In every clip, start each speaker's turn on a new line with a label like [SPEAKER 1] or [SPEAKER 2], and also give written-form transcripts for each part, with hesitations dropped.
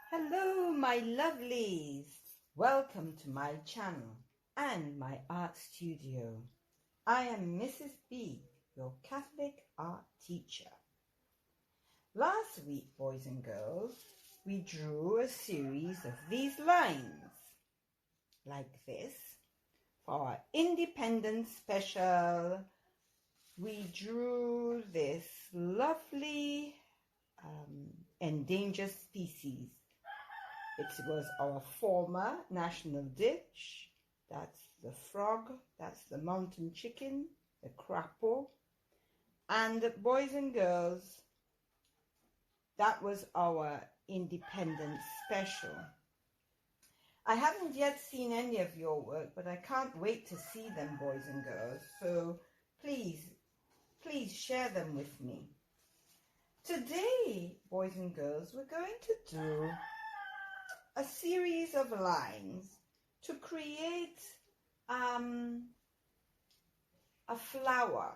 [SPEAKER 1] Hello, my lovelies. Welcome to my channel and my art studio. I am Mrs. B, your Catholic art teacher. Last week, boys and girls, we drew a series of these lines, like this. For our Independence Special, we drew this lovely endangered species. It was our former national dish. That's the frog, that's the mountain chicken, the crapo. And boys and girls, that was our Independence Special. I haven't yet seen any of your work, but I can't wait to see them, boys and girls. So please share them with me. Today, boys and girls, we're going to do a series of lines to create a flower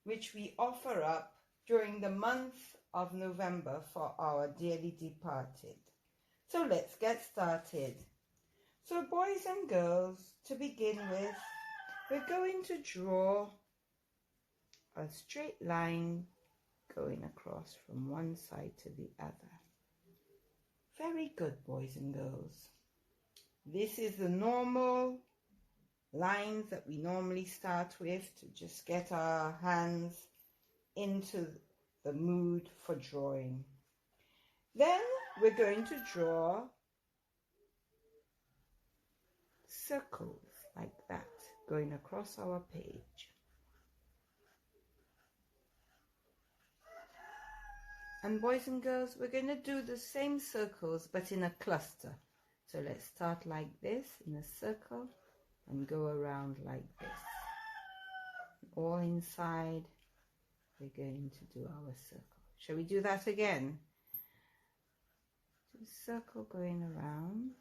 [SPEAKER 1] which we offer up during the month of November for our dearly departed. So let's get started. So boys and girls, to begin with, we're going to draw a straight line going across from one side to the other. Very good, boys and girls. This is the normal lines that we normally start with to just get our hands into the mood for drawing. Then we're going to draw circles like that going across our page. And boys and girls, we're going to do the same circles but in a cluster. So let's start like this in a circle and go around like this. All inside, we're going to do our circle. Shall we do that again? Do a circle going around.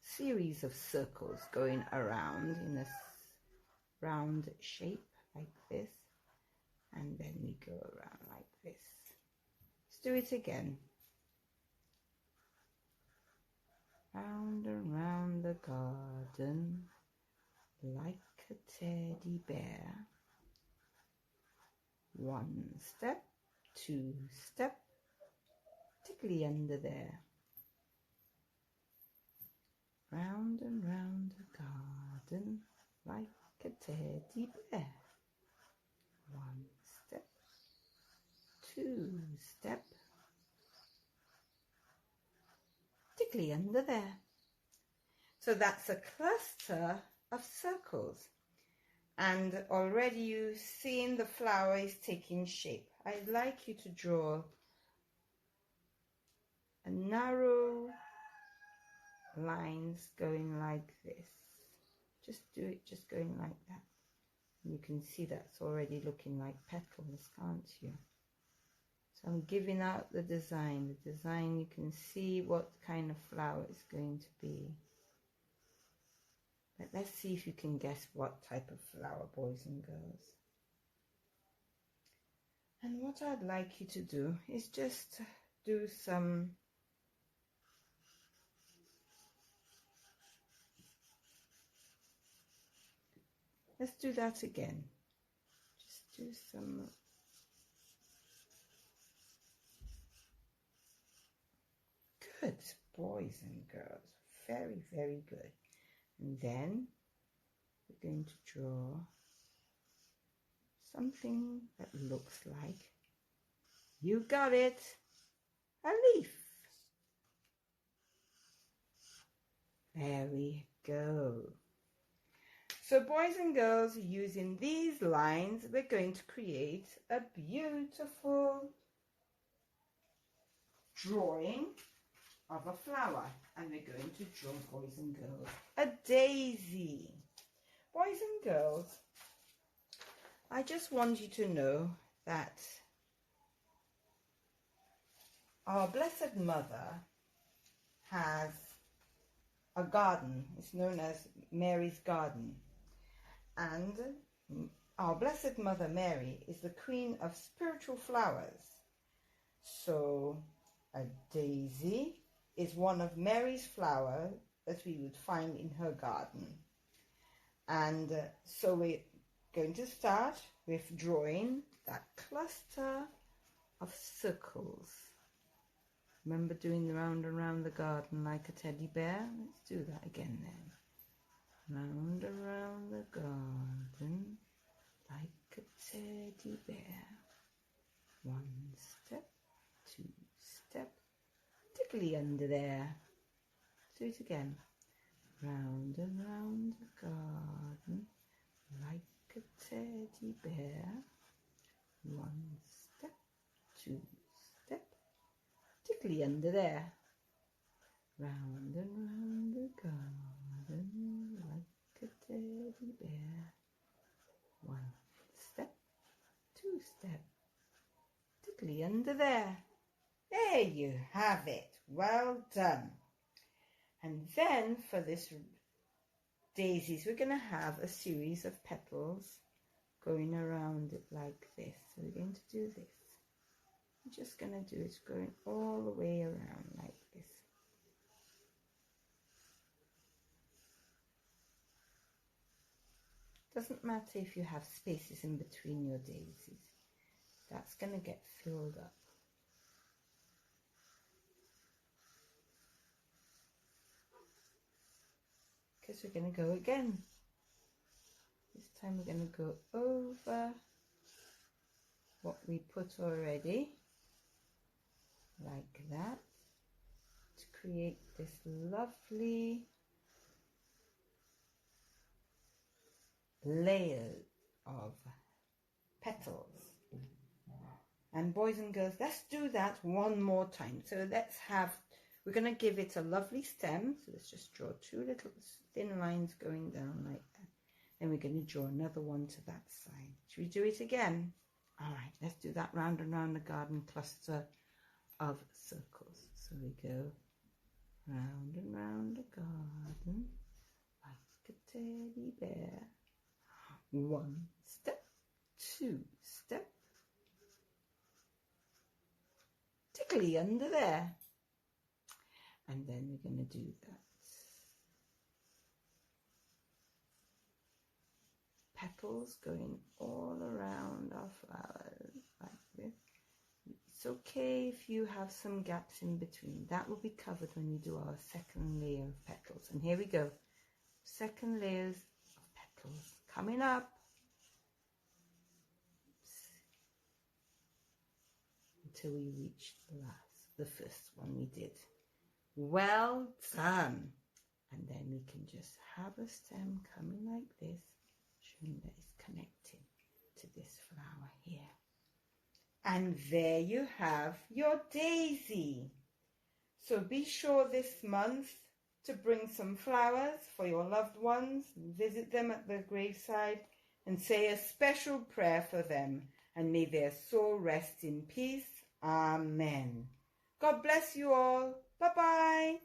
[SPEAKER 1] Series of circles going around in a round shape like this. And then we go around like this. Let's do it again. Round and round the garden, like a teddy bear. One step, two step, tickly under there. Round and round the garden, like a teddy bear. One step, two step, tickly under there. So that's a cluster of circles. And already you've seen the flower is taking shape. I'd like you to draw a narrow lines going like this. Just do it just going like that. You can see that's already looking like petals, can't you? So I'm giving out the design. The design, you can see what kind of flower it's going to be. But let's see if you can guess what type of flower, boys and girls. And what I'd like you to do is just do some let's do that again. Just do some good, boys and girls. Very, very good. And then we're going to draw something that looks like, you got it, a leaf. There we go. So boys and girls, using these lines, we're going to create a beautiful drawing of a flower. And we're going to draw, boys and girls, a daisy. Boys and girls, I just want you to know that our Blessed Mother has a garden. It's known as Mary's Garden. And our Blessed Mother Mary is the queen of spiritual flowers. So A daisy is one of Mary's flowers that we would find in her garden. And so we're going to start with drawing that cluster of circles. Remember doing the round and round the garden like a teddy bear? Let's do that again then. Round around the garden like a teddy bear. 1 step, 2 step, tickly under there. Do it again. Round and round the garden like a teddy bear. 1 step, 2 step, tickly under there. Round and round the garden like a teddy bear. 1 step, 2 step, tickly under there. There you have it. Well done. And then for this daisies, we're going to have a series of petals going around it like this. So we're going to do this. I'm just going to do it going all the way around like this. Doesn't matter if you have spaces in between your daisies. That's going to get filled up. Because we're going to go again. This time we're going to go over what we put already, like that, to create this lovely layer of petals. And boys and girls, let's do that one more time. So we're going to give it a lovely stem. So let's just draw 2 little thin lines going down like that. Then we're going to draw another one to that side. Should we do it again? All right, let's do that round and round the garden cluster of circles. So we go round and round the garden like a teddy bear. 1 step, 2 step, tickly under there. And then we're going to do that. Petals going all around our flowers like this. It's okay if you have some gaps in between. That will be covered when we do our second layer of petals. And here we go. Second layers of petals coming up. Until we reach the first one we did. Well done. And then we can just have a stem coming like this, showing that it's connecting to this flower here. And there you have your daisy. So be sure this month to bring some flowers for your loved ones, visit them at the graveside and say a special prayer for them, and may their soul rest in peace. Amen. God bless you all. Bye-bye.